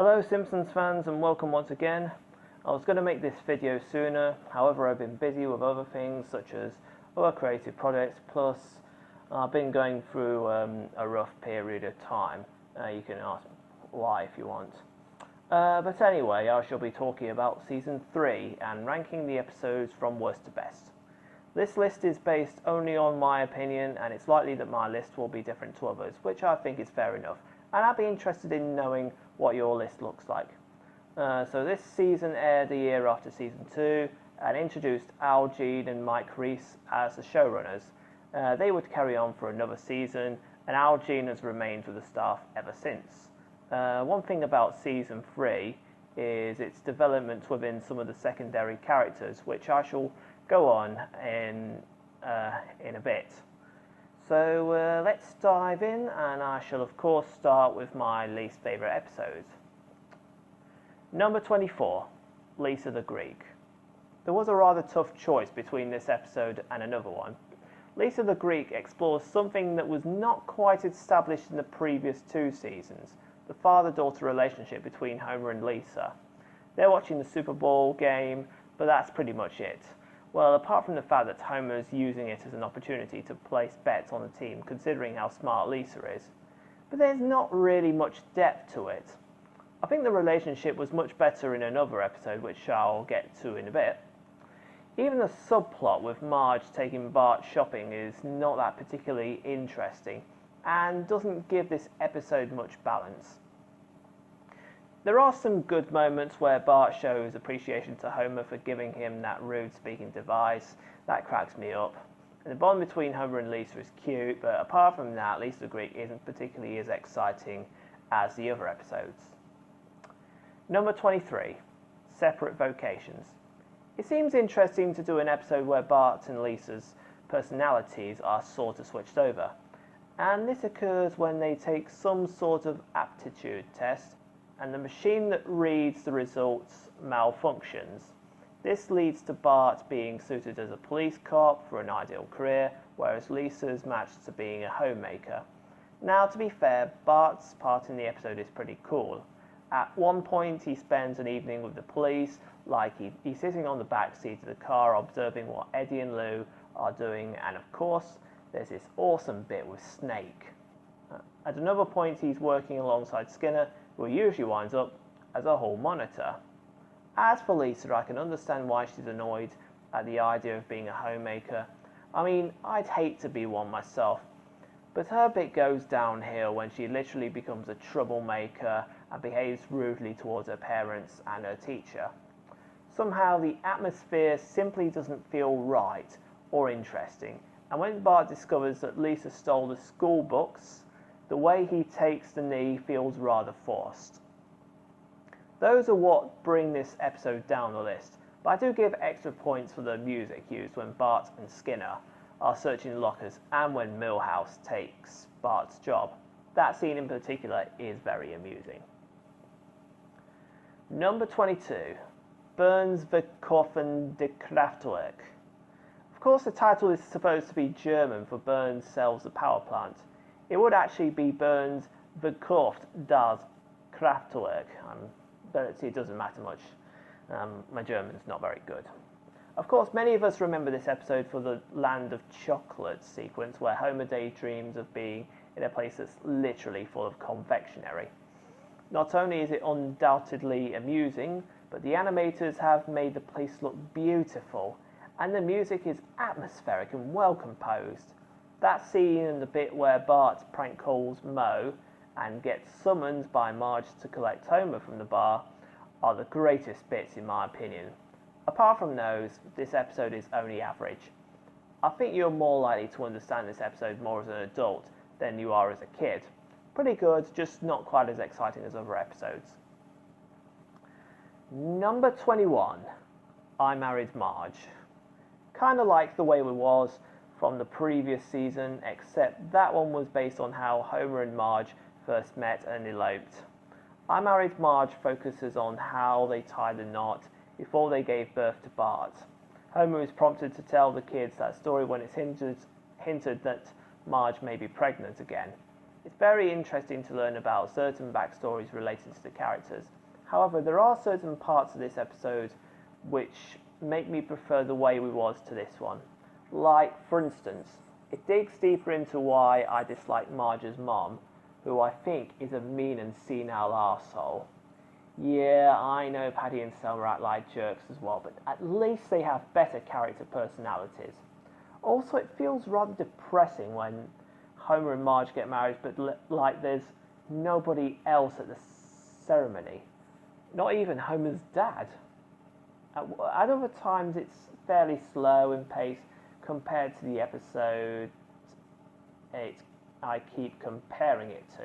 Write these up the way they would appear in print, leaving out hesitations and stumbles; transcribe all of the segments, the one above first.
Hello Simpsons fans and welcome once again. I was going to make this video sooner, however I've been busy with other things such as other creative projects, plus I've been going through a rough period of time. You can ask why if you want. But anyway, I shall be talking about Season 3 and ranking the episodes from worst to best. This list is based only on my opinion, and it's likely that my list will be different to others, which I think is fair enough, and I'd be interested in knowing what your list looks like. So this season aired the year after Season 2 and introduced Al Jean and Mike Reiss as the showrunners. They would carry on for another season, and Al Jean has remained with the staff ever since. One thing about Season 3 is its development within some of the secondary characters, which I shall go on in a bit. So let's dive in, and I shall of course start with my least favourite episodes. Number 24, Lisa the Greek. There was a rather tough choice between this episode and another one. Lisa the Greek explores something that was not quite established in the previous two seasons, the father-daughter relationship between Homer and Lisa. They're watching the Super Bowl game, but that's pretty much it. Well, apart from the fact that Homer's using it as an opportunity to place bets on the team, considering how smart Lisa is. But there's not really much depth to it. I think the relationship was much better in another episode, which I'll get to in a bit. Even the subplot with Marge taking Bart shopping is not that particularly interesting, and doesn't give this episode much balance. There are some good moments where Bart shows appreciation to Homer for giving him that rude speaking device. That cracks me up. And the bond between Homer and Lisa is cute, but apart from that, Lisa the Greek isn't particularly as exciting as the other episodes. Number 23, Separate Vocations. It seems interesting to do an episode where Bart and Lisa's personalities are sort of switched over. And this occurs when they take some sort of aptitude test, and the machine that reads the results malfunctions. This leads to Bart being suited as a police cop for an ideal career, whereas Lisa's matched to being a homemaker. Now, to be fair, Bart's part in the episode is pretty cool. At one point, he spends an evening with the police, like he's sitting on the back seat of the car observing what Eddie and Lou are doing, and of course, there's this awesome bit with Snake. At another point, he's working alongside Skinner, who usually winds up as a hall monitor. As for Lisa, I can understand why she's annoyed at the idea of being a homemaker. I mean, I'd hate to be one myself, but her bit goes downhill when she literally becomes a troublemaker and behaves rudely towards her parents and her teacher. Somehow the atmosphere simply doesn't feel right or interesting, and when Bart discovers that Lisa stole the school books, the way he takes the knee feels rather forced. Those are what bring this episode down the list, but I do give extra points for the music used when Bart and Skinner are searching the lockers and when Milhouse takes Bart's job. That scene in particular is very amusing. Number 22, Burns Verkaufen de Kraftwerk. Of course, the title is supposed to be German for Burns sells the power plant. It would actually be Burns Verkauft das Kraftwerk, but it doesn't matter much. My German's not very good. Of course, many of us remember this episode for the Land of Chocolate sequence, where Homer daydreams of being in a place that's literally full of confectionery. Not only is it undoubtedly amusing, but the animators have made the place look beautiful, and the music is atmospheric and well composed. That scene and the bit where Bart prank calls Moe and gets summoned by Marge to collect Homer from the bar are the greatest bits in my opinion. Apart from those, this episode is only average. I think you're more likely to understand this episode more as an adult than you are as a kid. Pretty good, just not quite as exciting as other episodes. Number 21, I Married Marge. Kinda like The Way We Was from the previous season, except that one was based on how Homer and Marge first met and eloped. I Married Marge focuses on how they tied the knot before they gave birth to Bart. Homer is prompted to tell the kids that story when it's hinted that Marge may be pregnant again. It's very interesting to learn about certain backstories related to the characters. However, there are certain parts of this episode which make me prefer the way we was to this one. Like, for instance, it digs deeper into why I dislike Marge's mom, who I think is a mean and senile arsehole. Yeah, I know Paddy and Selma act like jerks as well, but at least they have better character personalities. Also, it feels rather depressing when Homer and Marge get married, but like there's nobody else at the ceremony. Not even Homer's dad. At other times, it's fairly slow in pace compared to the episode I keep comparing it to.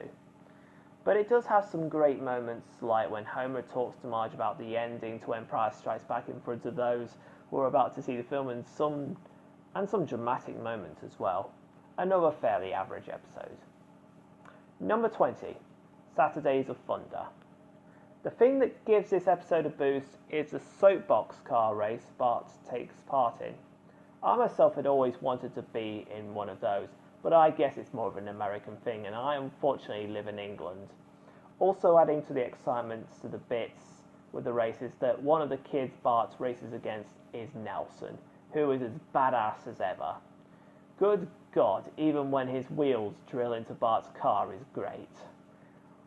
But it does have some great moments, like when Homer talks to Marge about the ending to Empire Strikes Back in front of those who are about to see the film, and some dramatic moments as well. Another fairly average episode. Number 20, Saturdays of Thunder. The thing that gives this episode a boost is the soapbox car race Bart takes part in. I myself had always wanted to be in one of those, but I guess it's more of an American thing, and I unfortunately live in England. Also adding to the excitement to the bits with the races that one of the kids Bart races against is Nelson, who is as badass as ever. Good God, even when his wheels drill into Bart's car is great.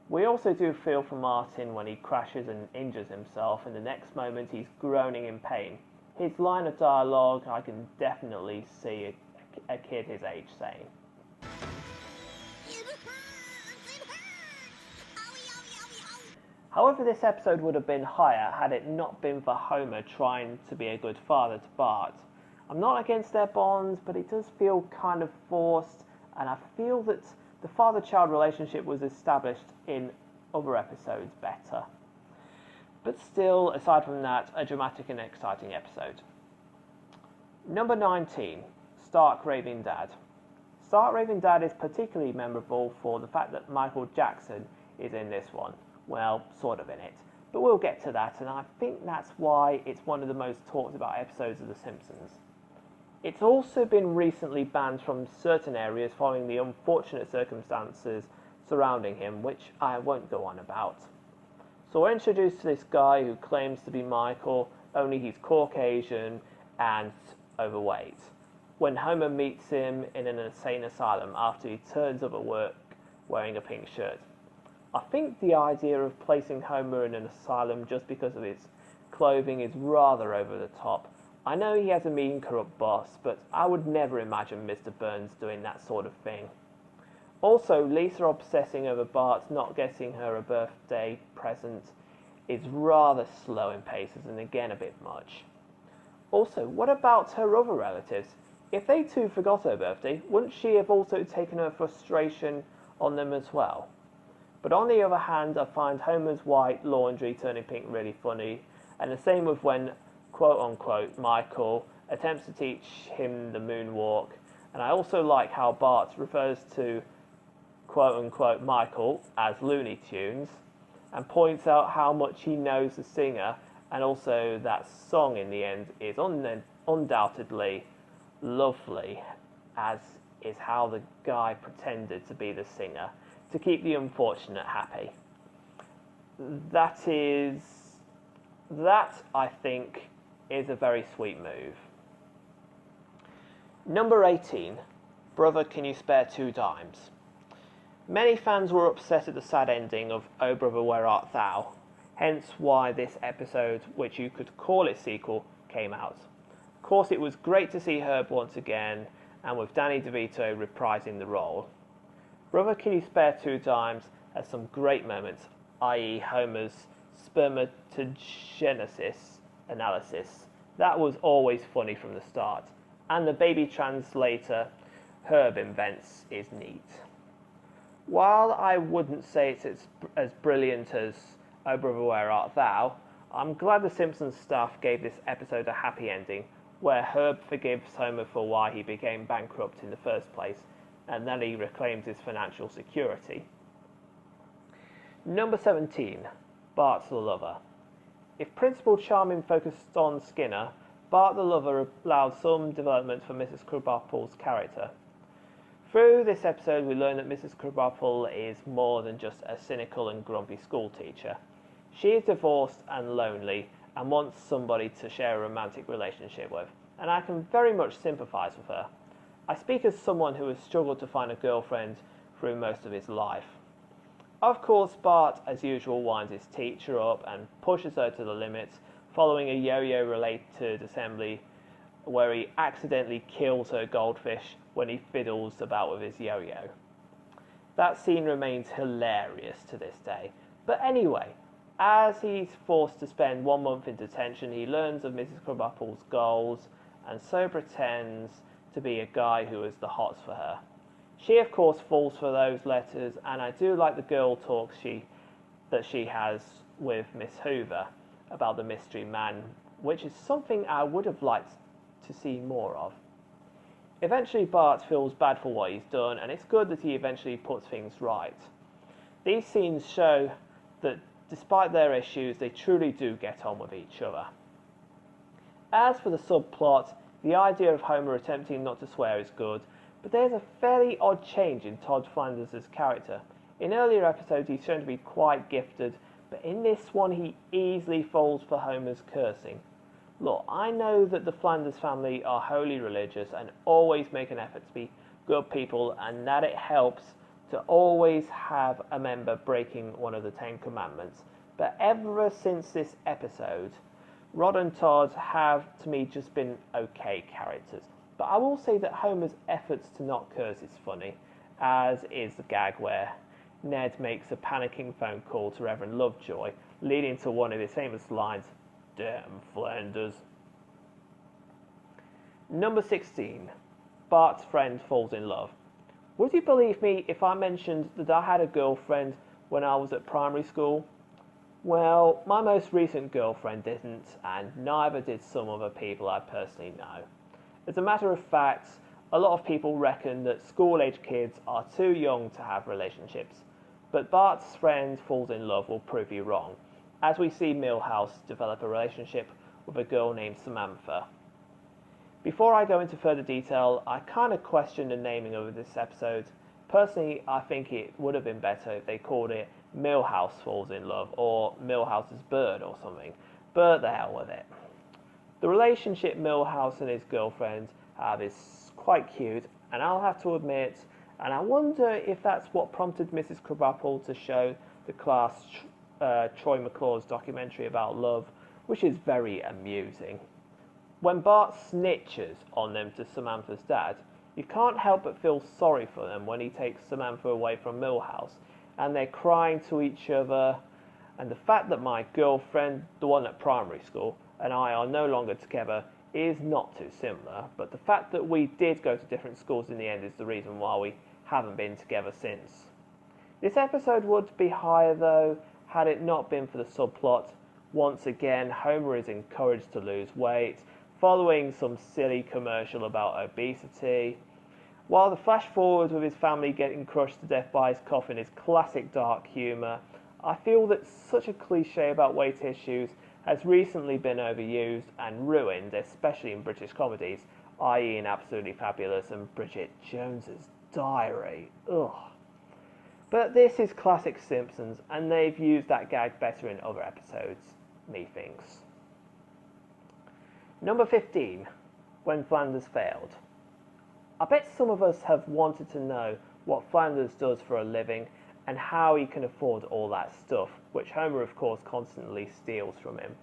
We also do feel for Martin when he crashes and injures himself, and the next moment he's groaning in pain. His line of dialogue I can definitely see a kid his age saying. However, this episode would have been higher had it not been for Homer trying to be a good father to Bart. I'm not against their bonds, but it does feel kind of forced, and I feel that the father-child relationship was established in other episodes better. But still, aside from that, a dramatic and exciting episode. Number 19, Stark Raving Dad. Stark Raving Dad is particularly memorable for the fact that Michael Jackson is in this one. Well, sort of in it. But we'll get to that, and I think that's why it's one of the most talked about episodes of The Simpsons. It's also been recently banned from certain areas following the unfortunate circumstances surrounding him, which I won't go on about. So we're introduced to this guy who claims to be Michael, only he's Caucasian and overweight. When Homer meets him in an insane asylum after he turns up at work wearing a pink shirt. I think the idea of placing Homer in an asylum just because of his clothing is rather over the top. I know he has a mean, corrupt boss, but I would never imagine Mr. Burns doing that sort of thing. Also, Lisa obsessing over Bart not getting her a birthday present is rather slow in paces and again a bit much. Also, what about her other relatives? If they too forgot her birthday, wouldn't she have also taken her frustration on them as well? But on the other hand, I find Homer's white laundry turning pink really funny, and the same with when quote-unquote Michael attempts to teach him the moonwalk, and I also like how Bart refers to quote-unquote Michael as Looney Tunes, and points out how much he knows the singer, and also that song in the end is undoubtedly lovely, as is how the guy pretended to be the singer to keep the unfortunate happy. That, I think, is a very sweet move. Number 18, Brother, Can You Spare 2 Dimes? Many fans were upset at the sad ending of Oh Brother, Where Art Thou? Hence why this episode, which you could call it sequel, came out. Of course, it was great to see Herb once again, and with Danny DeVito reprising the role. Brother, Can You Spare 2 Dimes has some great moments, i.e. Homer's spermatogenesis analysis. That was always funny from the start. And the baby translator Herb invents is neat. While I wouldn't say it's as brilliant as Oh Brother, Where Art Thou, I'm glad the Simpsons staff gave this episode a happy ending, where Herb forgives Homer for why he became bankrupt in the first place, and then he reclaims his financial security. Number 17, Bart the Lover. If Principal Charming focused on Skinner, Bart the Lover allowed some development for Mrs. Krabappel's character. Through this episode, we learn that Mrs. Krabappel is more than just a cynical and grumpy schoolteacher. She is divorced and lonely and wants somebody to share a romantic relationship with, and I can very much sympathise with her. I speak as someone who has struggled to find a girlfriend through most of his life. Of course, Bart, as usual, winds his teacher up and pushes her to the limits, following a yo-yo related assembly where he accidentally kills her goldfish when he fiddles about with his yo-yo. That scene remains hilarious to this day. But anyway, as he's forced to spend 1 month in detention, he learns of Mrs. Krabappel's goals and so pretends to be a guy who is the hots for her. She, of course, falls for those letters, and I do like the girl talk that she has with Miss Hoover about the mystery man, which is something I would have liked to see more of. Eventually, Bart feels bad for what he's done, and it's good that he eventually puts things right. These scenes show that despite their issues, they truly do get on with each other. As for the subplot, the idea of Homer attempting not to swear is good, but there's a fairly odd change in Todd Flanders' character. In earlier episodes, he's shown to be quite gifted, but in this one, he easily falls for Homer's cursing. Look, I know that the Flanders family are wholly religious and always make an effort to be good people, and that it helps to always have a member breaking one of the 10 Commandments. But ever since this episode, Rod and Todd have, to me, just been okay characters. But I will say that Homer's efforts to not curse is funny, as is the gag where Ned makes a panicking phone call to Reverend Lovejoy, leading to one of his famous lines, "Damn Flanders." Number 16. Bart's friend falls in love. Would you believe me if I mentioned that I had a girlfriend when I was at primary school? Well, my most recent girlfriend didn't, and neither did some other people I personally know. As a matter of fact, a lot of people reckon that school-age kids are too young to have relationships, but Bart's friend falls in love will prove you wrong, as we see Milhouse develop a relationship with a girl named Samantha. Before I go into further detail, I kind of question the naming of this episode. Personally, I think it would have been better if they called it Milhouse Falls in Love or Milhouse's Bird or something, but the hell with it. The relationship Milhouse and his girlfriend have is quite cute, and I'll have to admit, and I wonder if that's what prompted Mrs. Krabappel to show the class Troy McClure's documentary about love, which is very amusing. When Bart snitches on them to Samantha's dad, you can't help but feel sorry for them when he takes Samantha away from Milhouse, and they're crying to each other, and the fact that my girlfriend, the one at primary school, and I are no longer together is not too similar, but the fact that we did go to different schools in the end is the reason why we haven't been together since. This episode would be higher though, had it not been for the subplot. Once again, Homer is encouraged to lose weight, following some silly commercial about obesity. While the flash forward with his family getting crushed to death by his coffin is classic dark humour, I feel that such a cliche about weight issues has recently been overused and ruined, especially in British comedies, i.e. in Absolutely Fabulous and Bridget Jones's Diary. Ugh. But this is classic Simpsons, and they've used that gag better in other episodes, methinks. Number 15. When Flanders Failed. I bet some of us have wanted to know what Flanders does for a living and how he can afford all that stuff, which Homer of course constantly steals from him.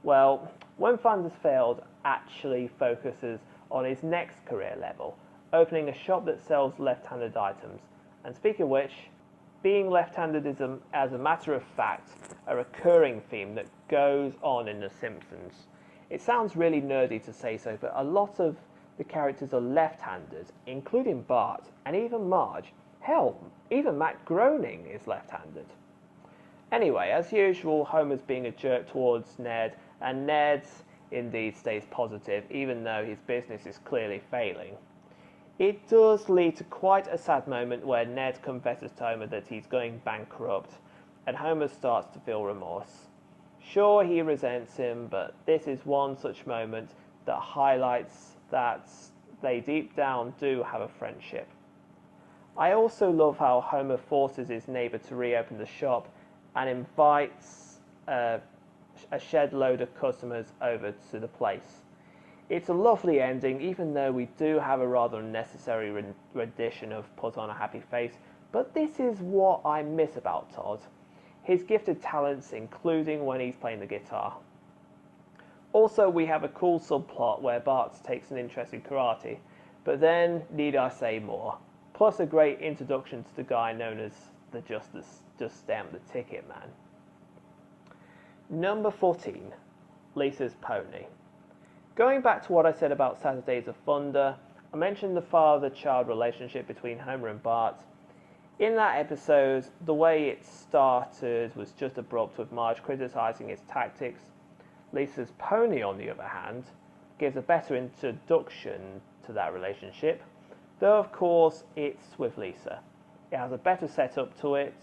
Well, When Flanders Failed actually focuses on his next career level, opening a shop that sells left-handed items. And speaking of which, being left-handed is, as a matter of fact, a recurring theme that goes on in The Simpsons. It sounds really nerdy to say so, but a lot of the characters are left-handed, including Bart and even Marge. Hell, even Matt Groening is left-handed. Anyway, as usual, Homer's being a jerk towards Ned, and Ned indeed stays positive, even though his business is clearly failing. It does lead to quite a sad moment where Ned confesses to Homer that he's going bankrupt, and Homer starts to feel remorse. Sure, he resents him, but this is one such moment that highlights that they deep down do have a friendship. I also love how Homer forces his neighbour to reopen the shop and invites a shed load of customers over to the place. It's a lovely ending, even though we do have a rather unnecessary rendition of Put on a Happy Face, but this is what I miss about Todd. His gifted talents, including when he's playing the guitar. Also, we have a cool subplot where Bart takes an interest in karate, but then, need I say more? Plus a great introduction to the guy known as the Just Stamp the Ticket Man. Number 14, Lisa's Pony. Going back to what I said about Saturdays of Thunder, I mentioned the father-child relationship between Homer and Bart. In that episode, the way it started was just abrupt, with Marge criticising his tactics. Lisa's Pony, on the other hand, gives a better introduction to that relationship, though of course it's with Lisa. It has a better setup to it,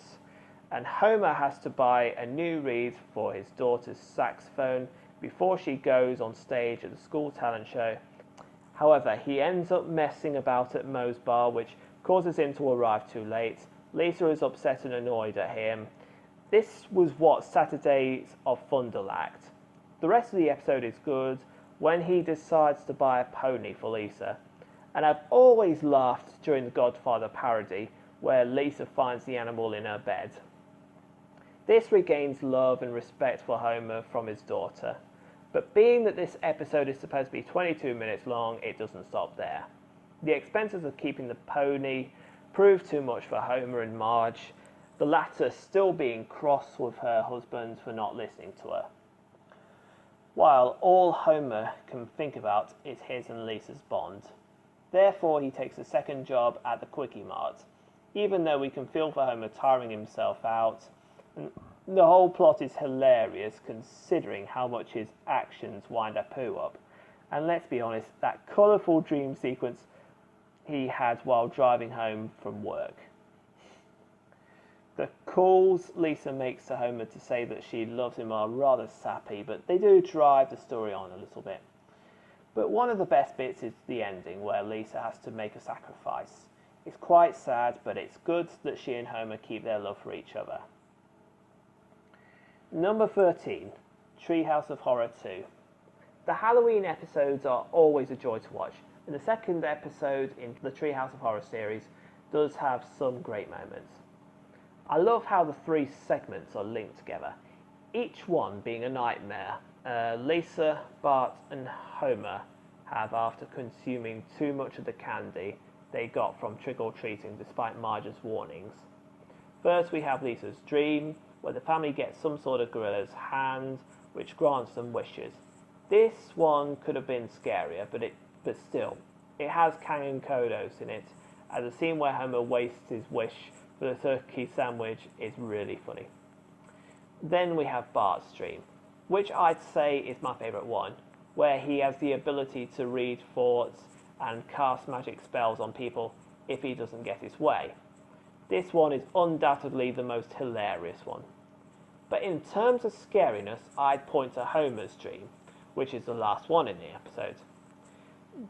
and Homer has to buy a new reed for his daughter's saxophone before she goes on stage at the school talent show. However, he ends up messing about at Moe's bar, which causes him to arrive too late. Lisa is upset and annoyed at him. This was what Saturdays of Thunder lacked. The rest of the episode is good when he decides to buy a pony for Lisa. And I've always laughed during the Godfather parody where Lisa finds the animal in her bed. This regains love and respect for Homer from his daughter. But being that this episode is supposed to be 22 minutes long, it doesn't stop there. The expenses of keeping the pony prove too much for Homer and Marge, the latter still being cross with her husband for not listening to her. While all Homer can think about is his and Lisa's bond. Therefore, he takes a second job at the Quickie Mart, even though we can feel for Homer tiring himself out. The whole plot is hilarious considering how much his actions wind a poo up. And let's be honest, that colourful dream sequence he had while driving home from work. The calls Lisa makes to Homer to say that she loves him are rather sappy, but they do drive the story on a little bit. But one of the best bits is the ending, where Lisa has to make a sacrifice. It's quite sad, but it's good that she and Homer keep their love for each other. Number 13, Treehouse of Horror 2. The Halloween episodes are always a joy to watch, and the second episode in the Treehouse of Horror series does have some great moments. I love how the three segments are linked together, each one being a nightmare. Lisa, Bart and Homer have, after consuming too much of the candy they got from trick-or-treating despite Marge's warnings. First we have Lisa's dream, where the family gets some sort of gorilla's hand, which grants them wishes. This one could have been scarier, but still, it has Kang and Kodos in it, and the scene where Homer wastes his wish for the turkey sandwich is really funny. Then we have Bart's dream, which I'd say is my favourite one, where he has the ability to read thoughts and cast magic spells on people if he doesn't get his way. This one is undoubtedly the most hilarious one. But in terms of scariness, I'd point to Homer's dream, which is the last one in the episode.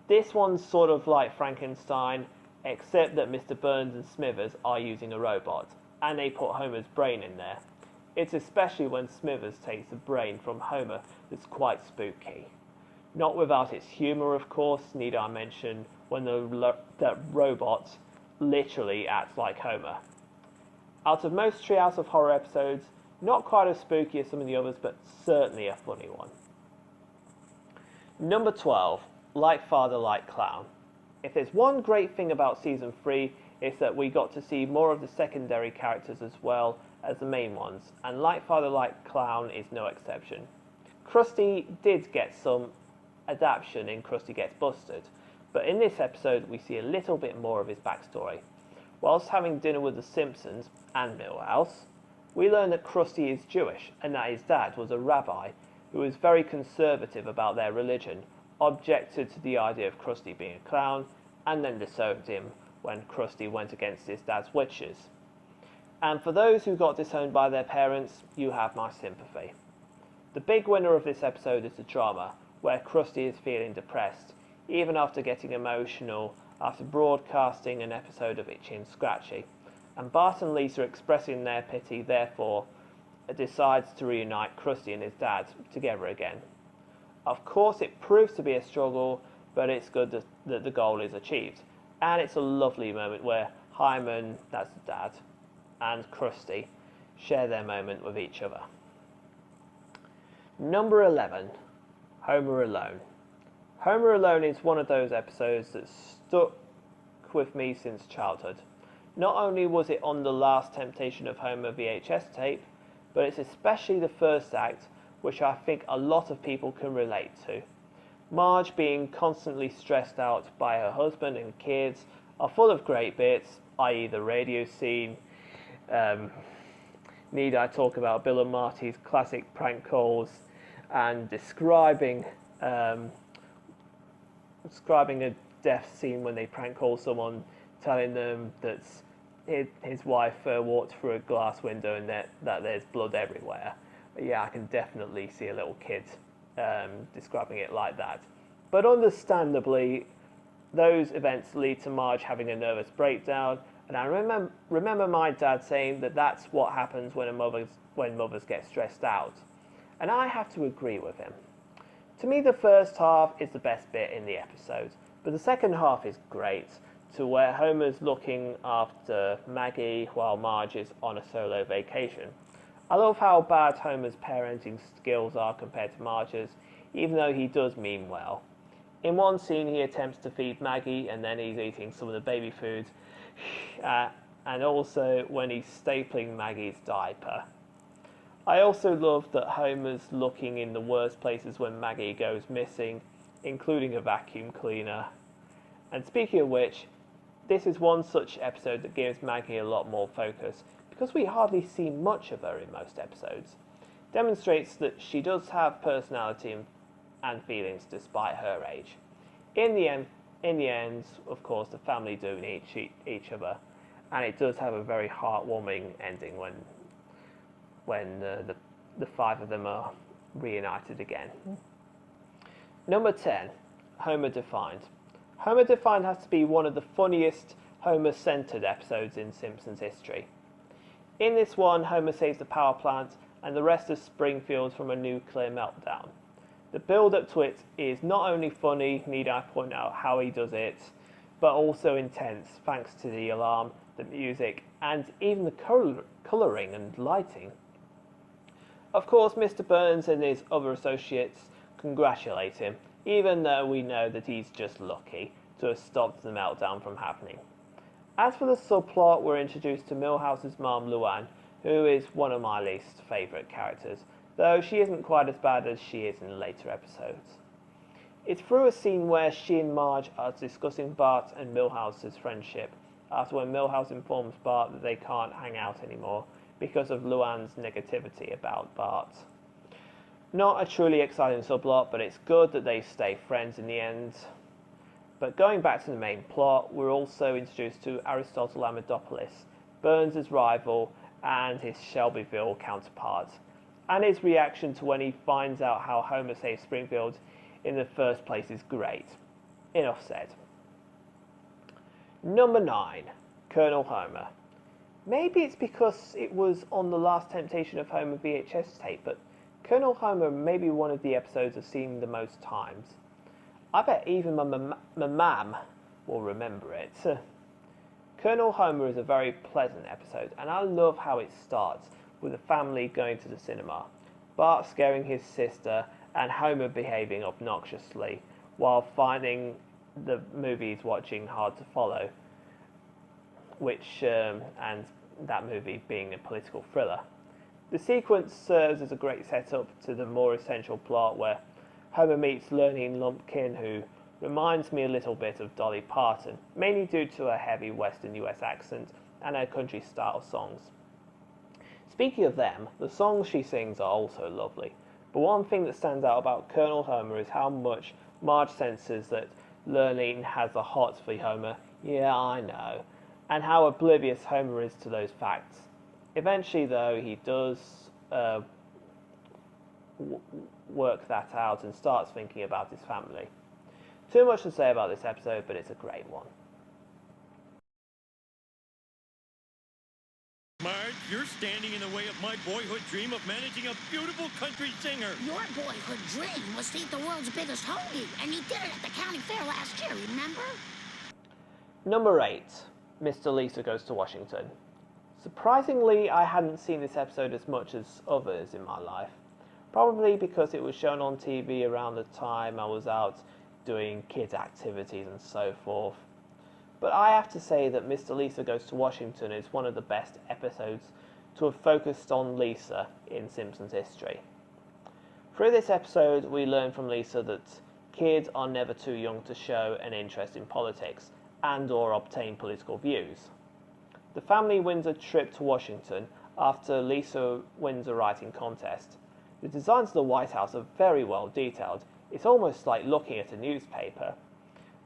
This one's sort of like Frankenstein, except that Mr. Burns and Smithers are using a robot, and they put Homer's brain in there. It's especially when Smithers takes the brain from Homer that's quite spooky. Not without its humour, of course, need I mention, when that robot literally acts like Homer. Out of most Treehouse of Horror episodes, not quite as spooky as some of the others, but certainly a funny one. Number 12, Like Father, Like Clown. If there's one great thing about Season 3, it's that we got to see more of the secondary characters as well as the main ones, and Like Father, Like Clown is no exception. Krusty did get some adaptation in Krusty Gets Busted, but in this episode we see a little bit more of his backstory. Whilst having dinner with the Simpsons and Milhouse, we learn that Krusty is Jewish and that his dad was a rabbi who was very conservative about their religion, objected to the idea of Krusty being a clown, and then disowned him when Krusty went against his dad's wishes. And for those who got disowned by their parents, you have my sympathy. The big winner of this episode is the drama, where Krusty is feeling depressed, even after getting emotional after broadcasting an episode of Itchy and Scratchy, and Bart and Lisa, expressing their pity, therefore decides to reunite Krusty and his dad together again. Of course, it proves to be a struggle, but it's good that the goal is achieved. And it's a lovely moment where Hyman, that's the dad, and Krusty share their moment with each other. Number 11, Homer Alone. Homer Alone is one of those episodes that stuck with me since childhood. Not only was it on the Last Temptation of Homer VHS tape, but it's especially the first act, which I think a lot of people can relate to. Marge, being constantly stressed out by her husband and kids, are full of great bits, i.e. the radio scene. Need I talk about Bill and Marty's classic prank calls, and describing a death scene when they prank call someone, telling them that his wife walked through a glass window and that there's blood everywhere. But yeah, I can definitely see a little kid describing it like that. But understandably, those events lead to Marge having a nervous breakdown, and I remember my dad saying that that's what happens when mothers get stressed out. And I have to agree with him. To me, the first half is the best bit in the episode, but the second half is great, to where Homer's looking after Maggie while Marge is on a solo vacation. I love how bad Homer's parenting skills are compared to Marge's, even though he does mean well. In one scene, he attempts to feed Maggie, and then he's eating some of the baby food, and also when he's stapling Maggie's diaper. I also love that Homer's looking in the worst places when Maggie goes missing, including a vacuum cleaner. And speaking of which, this is one such episode that gives Maggie a lot more focus, because we hardly see much of her in most episodes. Demonstrates that she does have personality and feelings despite her age. In the end, of course, the family do need each other, and it does have a very heartwarming ending when the five of them are reunited again. Number 10, Homer Defined. Homer Defined has to be one of the funniest Homer-centered episodes in Simpsons history. In this one, Homer saves the power plant and the rest of Springfield from a nuclear meltdown. The build-up to it is not only funny, need I point out how he does it, but also intense, thanks to the alarm, the music, and even the colouring and lighting. Of course, Mr. Burns and his other associates congratulate him, even though we know that he's just lucky to have stopped the meltdown from happening. As for the subplot, we're introduced to Milhouse's mom, Luann, who is one of my least favourite characters, though she isn't quite as bad as she is in later episodes. It's through a scene where she and Marge are discussing Bart and Milhouse's friendship, after when Milhouse informs Bart that they can't hang out anymore because of Luann's negativity about Bart. Not a truly exciting subplot, but it's good that they stay friends in the end. But going back to the main plot, we're also introduced to Aristotle Amidopoulos, Burns' rival and his Shelbyville counterpart, and his reaction to when he finds out how Homer saved Springfield in the first place is great. Enough said. Number 9, Colonel Homer. Maybe it's because it was on the Last Temptation of Homer VHS tape, but Colonel Homer may be one of the episodes I've seen the most times. I bet even my mam will remember it. Colonel Homer is a very pleasant episode, and I love how it starts with the family going to the cinema, Bart scaring his sister, and Homer behaving obnoxiously while finding the movie he's watching hard to follow, and that movie being a political thriller. The sequence serves as a great setup to the more essential plot where Homer meets Lurleen Lumpkin, who reminds me a little bit of Dolly Parton, mainly due to her heavy Western US accent and her country-style songs. Speaking of them, the songs she sings are also lovely, but one thing that stands out about Colonel Homer is how much Marge senses that Lurleen has a hot for Homer, yeah I know, and how oblivious Homer is to those facts. Eventually though, he does work that out and starts thinking about his family. Too much to say about this episode, but it's a great one. You're standing in the way of my boyhood dream of managing a beautiful country singer. Your boyhood dream was to eat the world's biggest hoagie, and you did it at the county fair last year, remember? Number 8, Mr. Lisa Goes to Washington. Surprisingly, I hadn't seen this episode as much as others in my life. Probably because it was shown on TV around the time I was out doing kids' activities and so forth. But I have to say that Mr. Lisa Goes to Washington is one of the best episodes to have focused on Lisa in Simpsons history. Through this episode, we learn from Lisa that kids are never too young to show an interest in politics and or obtain political views. The family wins a trip to Washington after Lisa wins a writing contest. The designs of the White House are very well detailed. It's almost like looking at a newspaper.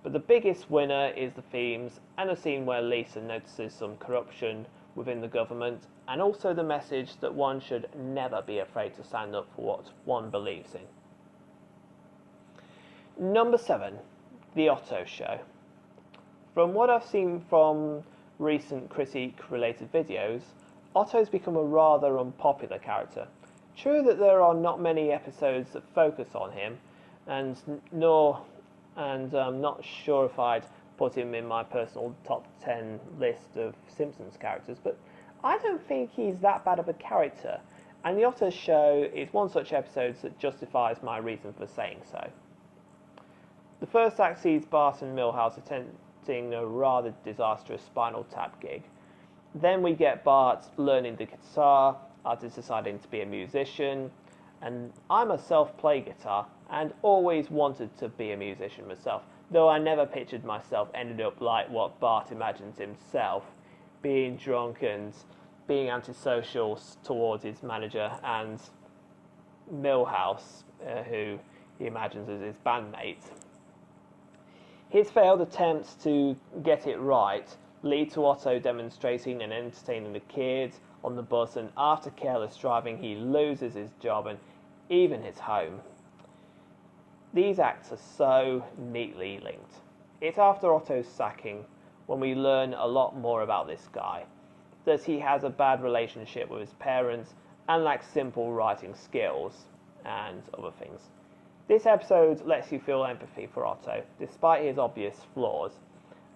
But the biggest winner is the themes and a scene where Lisa notices some corruption within the government, and also the message that one should never be afraid to stand up for what one believes in. Number 7, The Otto Show. From what I've seen from recent critique-related videos, Otto's become a rather unpopular character. True that there are not many episodes that focus on him, and I'm not sure if I'd put him in my personal top 10 list of Simpsons characters, but I don't think he's that bad of a character, and The Otto Show is one such episode that justifies my reason for saying so. The first act sees Bart and Milhouse attempting a rather disastrous Spinal Tap gig. Then we get Bart learning the guitar after deciding to be a musician, and I myself play guitar and always wanted to be a musician myself, though I never pictured myself ending up like what Bart imagines himself, being drunk and being antisocial towards his manager and Milhouse, who he imagines as his bandmate. His failed attempts to get it right lead to Otto demonstrating and entertaining the kids on the bus, and after careless driving he loses his job and even his home. These acts are so neatly linked. It's after Otto's sacking when we learn a lot more about this guy, that he has a bad relationship with his parents and lacks simple writing skills and other things. This episode lets you feel empathy for Otto, despite his obvious flaws,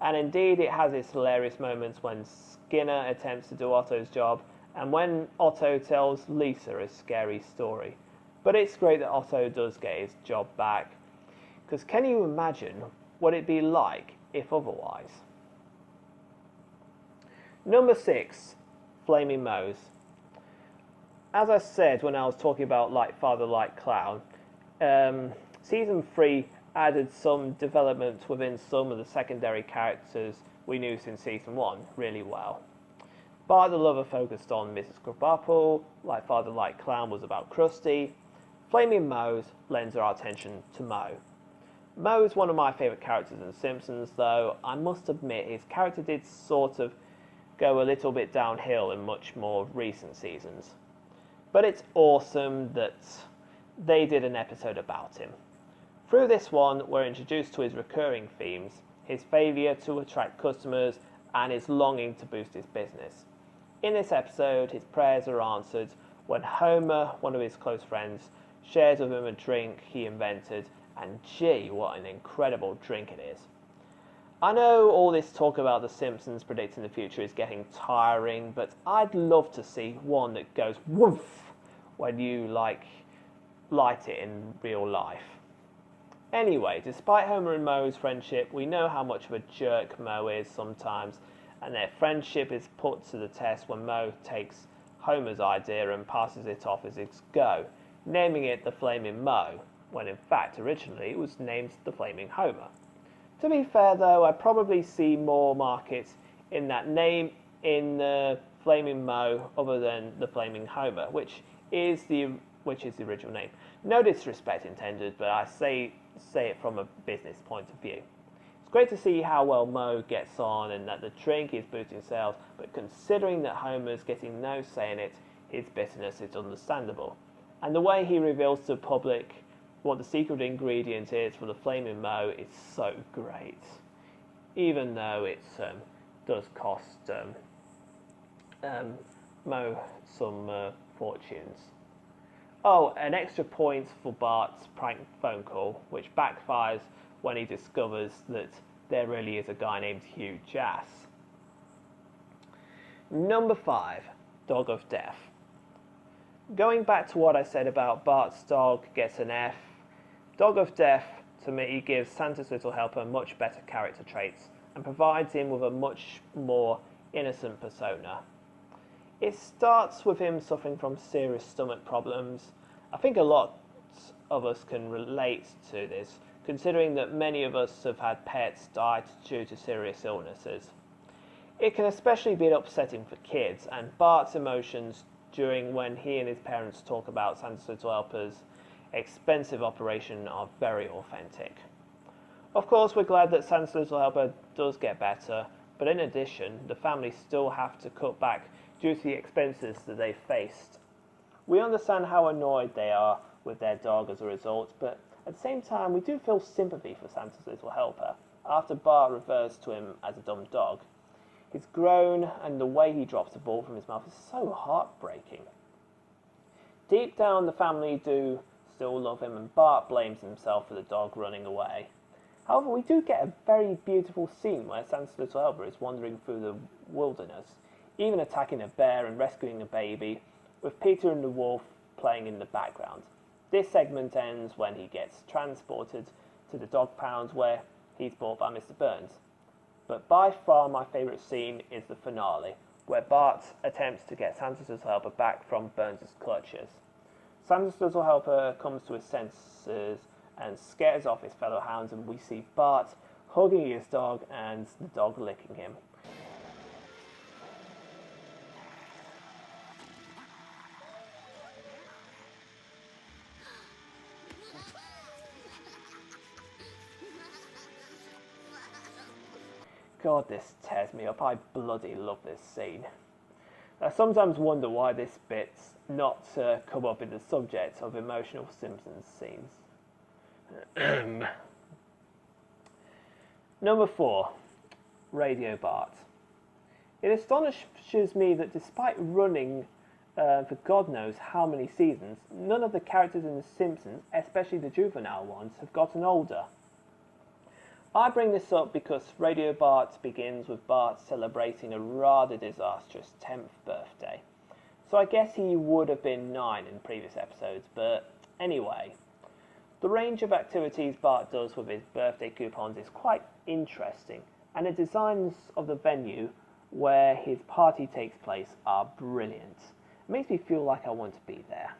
and indeed it has its hilarious moments when Skinner attempts to do Otto's job and when Otto tells Lisa a scary story. But it's great that Otto does get his job back, because can you imagine what it'd be like if otherwise? Number 6, Flaming Moe's. As I said when I was talking about Like Father, Like Clown, Season 3 added some development within some of the secondary characters we knew since Season 1 really well. Bart the Lover focused on Mrs. Krabappel, Like Father, Like Clown was about Krusty. Flaming Moe's lends our attention to Moe. Moe is one of my favourite characters in The Simpsons, though I must admit his character did sort of go a little bit downhill in much more recent seasons. But it's awesome that they did an episode about him. Through this one, we're introduced to his recurring themes, his failure to attract customers and his longing to boost his business. In this episode, his prayers are answered when Homer, one of his close friends, shares with him a drink he invented, and gee, what an incredible drink it is. I know all this talk about The Simpsons predicting the future is getting tiring, but I'd love to see one that goes woof when you light it in real life. Anyway, despite Homer and Moe's friendship, we know how much of a jerk Moe is sometimes, and their friendship is put to the test when Moe takes Homer's idea and passes it off as his go, naming it the Flaming Moe, when in fact originally it was named the Flaming Homer. To be fair though, I probably see more markets in that name in the Flaming Moe other than the Flaming Homer, which is the original name. No disrespect intended, but I say it from a business point of view. It's great to see how well Moe gets on and that the drink is boosting sales, but considering that Homer's getting no say in it, his bitterness is understandable. And the way he reveals to the public what the secret ingredient is for the Flaming Moe is so great. Even though it does cost some fortunes. Oh, an extra point for Bart's prank phone call, which backfires when he discovers that there really is a guy named Hugh Jass. Number 5, Dog of Death. Going back to what I said about Bart's dog gets an F, Dog of Death to me gives Santa's Little Helper much better character traits and provides him with a much more innocent persona. It starts with him suffering from serious stomach problems. I think a lot of us can relate to this, considering that many of us have had pets die due to serious illnesses. It can especially be upsetting for kids, and Bart's emotions during when he and his parents talk about Santa's Little Helper's expensive operation are very authentic. Of course, we're glad that Santa's Little Helper does get better, but in addition, the family still have to cut back due to the expenses that they faced. We understand how annoyed they are with their dog as a result, but at the same time, we do feel sympathy for Santa's Little Helper after Bart refers to him as a dumb dog. His groan and the way he drops the ball from his mouth is so heartbreaking. Deep down, the family do still love him, and Bart blames himself for the dog running away. However, we do get a very beautiful scene where Santa's Little Helper is wandering through the wilderness, even attacking a bear and rescuing a baby, with Peter and the wolf playing in the background. This segment ends when he gets transported to the dog pound where he's bought by Mr. Burns. But by far my favourite scene is the finale, where Bart attempts to get Santa's Little Helper back from Burns' clutches. Santa's Little Helper comes to his senses and scares off his fellow hounds, and we see Bart hugging his dog and the dog licking him. God, this tears me up. I bloody love this scene. I sometimes wonder why this bit's not come up in the subject of emotional Simpsons scenes. Number 4, Radio Bart. It astonishes me that despite running for God knows how many seasons, none of the characters in The Simpsons, especially the juvenile ones, have gotten older. I bring this up because Radio Bart begins with Bart celebrating a rather disastrous 10th birthday. So I guess he would have been 9 in previous episodes, but anyway. The range of activities Bart does with his birthday coupons is quite interesting, and the designs of the venue where his party takes place are brilliant. It makes me feel like I want to be there.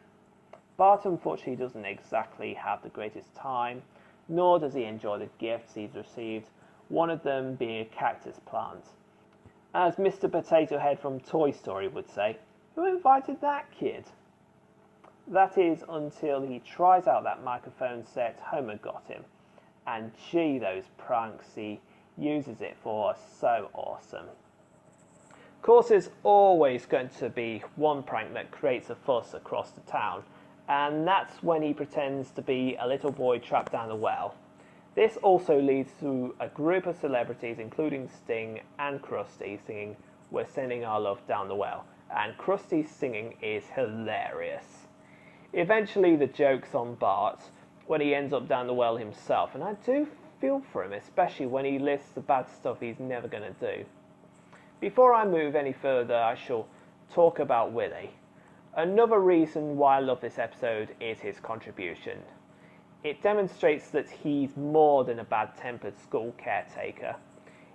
Bart unfortunately doesn't exactly have the greatest time, nor does he enjoy the gifts he's received, one of them being a cactus plant. As Mr. Potato Head from Toy Story would say, who invited that kid? That is until he tries out that microphone set Homer got him, and gee, those pranks he uses it for are so awesome. Of course, there's always going to be one prank that creates a fuss across the town, and that's when he pretends to be a little boy trapped down a well. This also leads to a group of celebrities, including Sting and Krusty, singing "We're Sending Our Love Down the Well," and Krusty's singing is hilarious. Eventually the joke's on Bart when he ends up down the well himself, and I do feel for him, especially when he lists the bad stuff he's never going to do. Before I move any further, I shall talk about Willie. Another reason why I love this episode is his contribution. It demonstrates that he's more than a bad-tempered school caretaker.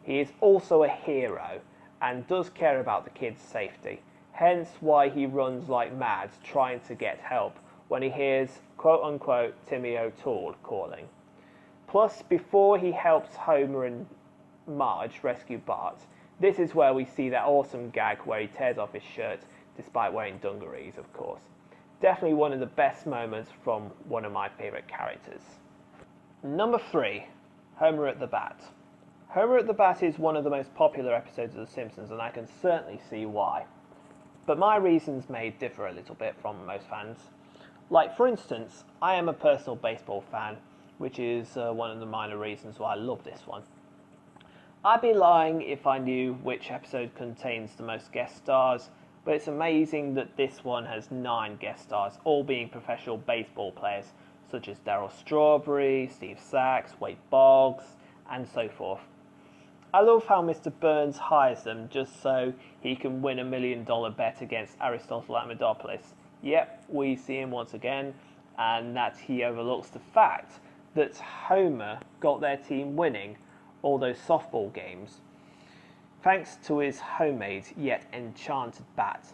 He is also a hero and does care about the kids' safety, hence why he runs like mad trying to get help when he hears quote-unquote Timmy O'Toole calling. Plus, before he helps Homer and Marge rescue Bart, this is where we see that awesome gag where he tears off his shirt despite wearing dungarees, of course. Definitely one of the best moments from one of my favourite characters. Number 3, Homer at the Bat. Homer at the Bat is one of the most popular episodes of The Simpsons, and I can certainly see why. But my reasons may differ a little bit from most fans. Like, for instance, I am a personal baseball fan, which is one of the minor reasons why I love this one. I'd be lying if I knew which episode contains the most guest stars, but it's amazing that this one has 9 guest stars, all being professional baseball players, such as Darryl Strawberry, Steve Sachs, Wade Boggs, and so forth. I love how Mr. Burns hires them just so he can win $1 million bet against Aristotle Amidopoulos. Yep, we see him once again, and that he overlooks the fact that Homer got their team winning all those softball games, thanks to his homemade yet enchanted bat.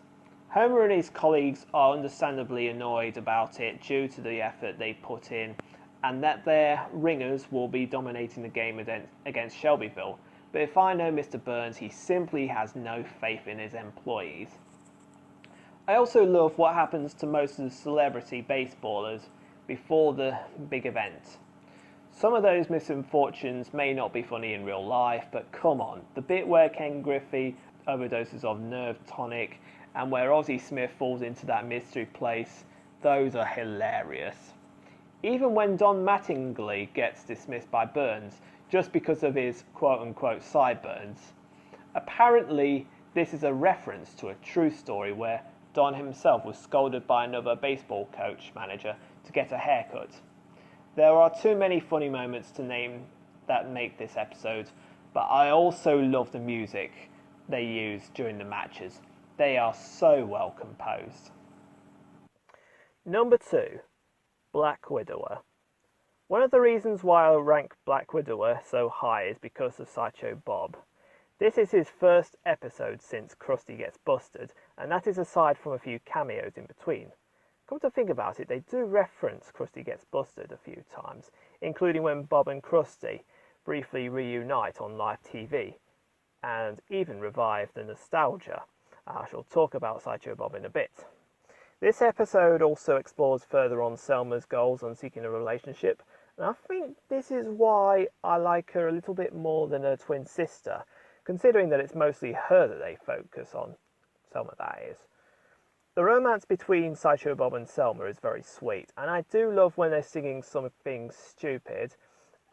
Homer and his colleagues are understandably annoyed about it due to the effort they put in, and that their ringers will be dominating the game against Shelbyville. But if I know Mr. Burns, he simply has no faith in his employees. I also love what happens to most of the celebrity baseballers before the big event. Some of those misfortunes may not be funny in real life, but come on, the bit where Ken Griffey overdoses of Nerve Tonic and where Ozzie Smith falls into that mystery place, those are hilarious. Even when Don Mattingly gets dismissed by Burns just because of his quote-unquote sideburns. Apparently, this is a reference to a true story where Don himself was scolded by another baseball coach manager to get a haircut. There are too many funny moments to name that make this episode, but I also love the music they use during the matches. They are so well composed. Number 2, Black Widower. One of the reasons why I rank Black Widower so high is because of Sideshow Bob. This is his first episode since Krusty Gets Busted, and that is aside from a few cameos in between. Come to think about it, they do reference Krusty Gets Busted a few times, including when Bob and Krusty briefly reunite on live TV, and even revive the nostalgia. I shall talk about Sideshow Bob in a bit. This episode also explores further on Selma's goals on seeking a relationship, and I think this is why I like her a little bit more than her twin sister, considering that it's mostly her that they focus on. Selma, that is. The romance between Sideshow Bob and Selma is very sweet, and I do love when they're singing something stupid,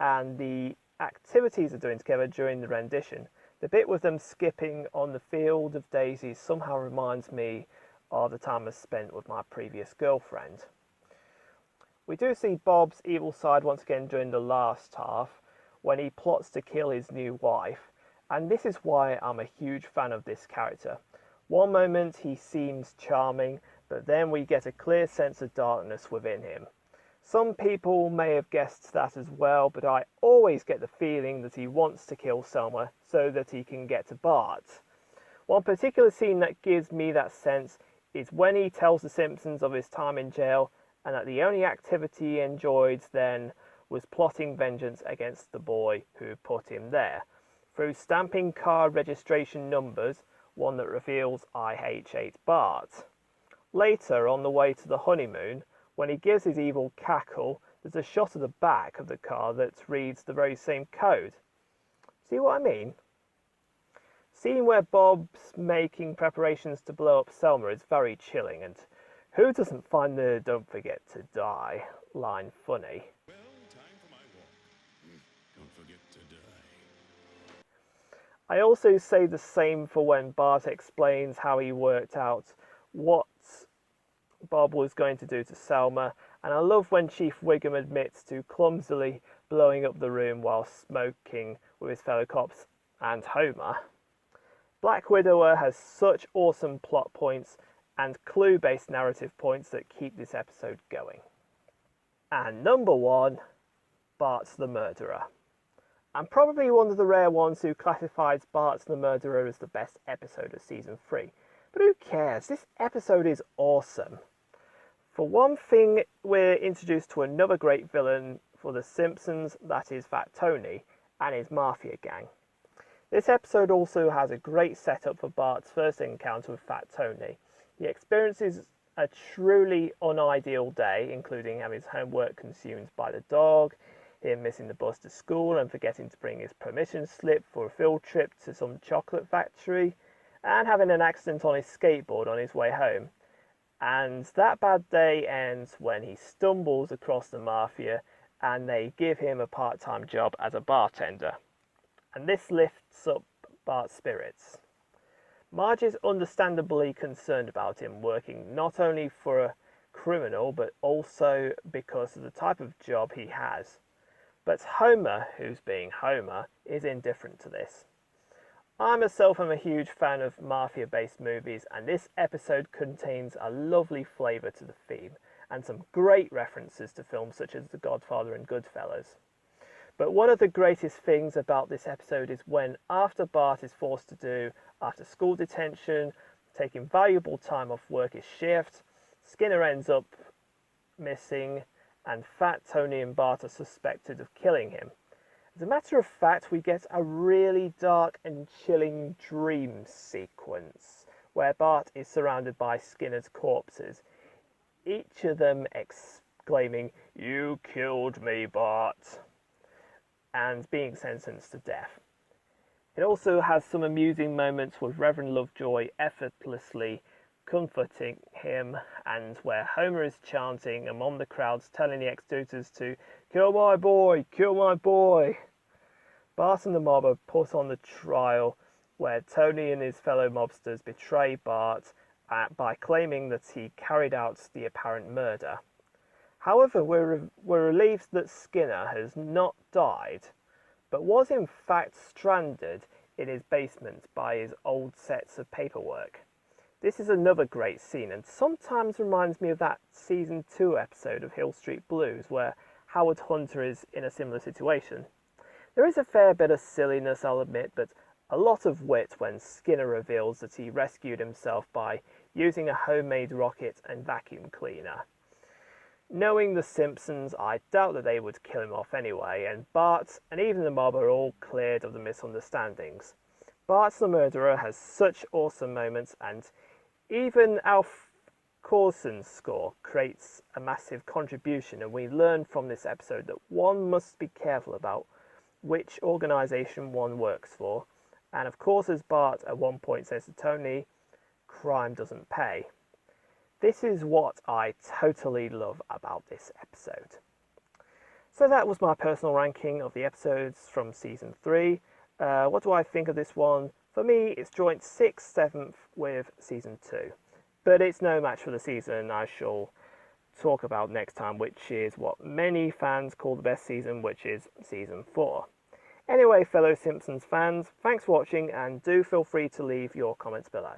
and the activities they're doing together during the rendition. The bit with them skipping on the field of daisies somehow reminds me of the time I spent with my previous girlfriend. We do see Bob's evil side once again during the last half, when he plots to kill his new wife, and this is why I'm a huge fan of this character. One moment he seems charming, but then we get a clear sense of darkness within him. Some people may have guessed that as well, but I always get the feeling that he wants to kill Selma so that he can get to Bart. One particular scene that gives me that sense is when he tells the Simpsons of his time in jail and that the only activity he enjoyed then was plotting vengeance against the boy who put him there, through stamping car registration numbers, one that reveals IH8 Bart. Later, on the way to the honeymoon, when he gives his evil cackle, there's a shot of the back of the car that reads the very same code. See what I mean? Scene where Bob's making preparations to blow up Selma is very chilling, and who doesn't find the "don't forget to die" line funny? Well, time for my walk. Don't forget to die. I also say the same for when Bart explains how he worked out what Bob was going to do to Selma, and I love when Chief Wiggum admits to clumsily blowing up the room while smoking with his fellow cops and Homer. Black Widower has such awesome plot points and clue-based narrative points that keep this episode going. And number 1, Bart's the Murderer. I'm probably one of the rare ones who classifies Bart's the Murderer as the best episode of Season 3. But who cares? This episode is awesome. For one thing, we're introduced to another great villain for The Simpsons, that is Fat Tony, and his Mafia gang. This episode also has a great setup for Bart's first encounter with Fat Tony. He experiences a truly unideal day, including having his homework consumed by the dog, him missing the bus to school and forgetting to bring his permission slip for a field trip to some chocolate factory, and having an accident on his skateboard on his way home. And that bad day ends when he stumbles across the Mafia and they give him a part-time job as a bartender. And this lifts up Bart's spirits. Marge is understandably concerned about him working not only for a criminal but also because of the type of job he has. But Homer, who's being Homer, is indifferent to this. I myself am a huge fan of mafia-based movies, and this episode contains a lovely flavour to the theme and some great references to films such as The Godfather and Goodfellas. But one of the greatest things about this episode is when, after Bart is forced to do after-school detention, taking valuable time off work his shift, Skinner ends up missing, and Fat Tony and Bart are suspected of killing him. As a matter of fact, we get a really dark and chilling dream sequence where Bart is surrounded by Skinner's corpses, each of them exclaiming, "You killed me, Bart," and being sentenced to death. It also has some amusing moments with Reverend Lovejoy effortlessly comforting him, and where Homer is chanting among the crowds telling the ex-tutors to "Kill my boy, kill my boy." Bart and the mob are put on the trial where Tony and his fellow mobsters betray Bart by claiming that he carried out the apparent murder. However, we're relieved that Skinner has not died, but was in fact stranded in his basement by his old sets of paperwork. This is another great scene and sometimes reminds me of that season 2 episode of Hill Street Blues where Howard Hunter is in a similar situation. There is a fair bit of silliness, I'll admit, but a lot of wit when Skinner reveals that he rescued himself by using a homemade rocket and vacuum cleaner. Knowing the Simpsons, I doubt that they would kill him off anyway, and Bart and even the mob are all cleared of the misunderstandings. Bart the Murderer has such awesome moments, and even Alf Coulson's score creates a massive contribution, and we learn from this episode that one must be careful about which organisation one works for, and of course, as Bart at one point says to Tony, crime doesn't pay. This is what I totally love about this episode. So that was my personal ranking of the episodes from Season 3. What do I think of this one? For me, it's joint 6th, 7th with Season 2. But it's no match for the season I shall talk about next time, which is what many fans call the best season, which is Season 4. Anyway, fellow Simpsons fans, thanks for watching, and do feel free to leave your comments below.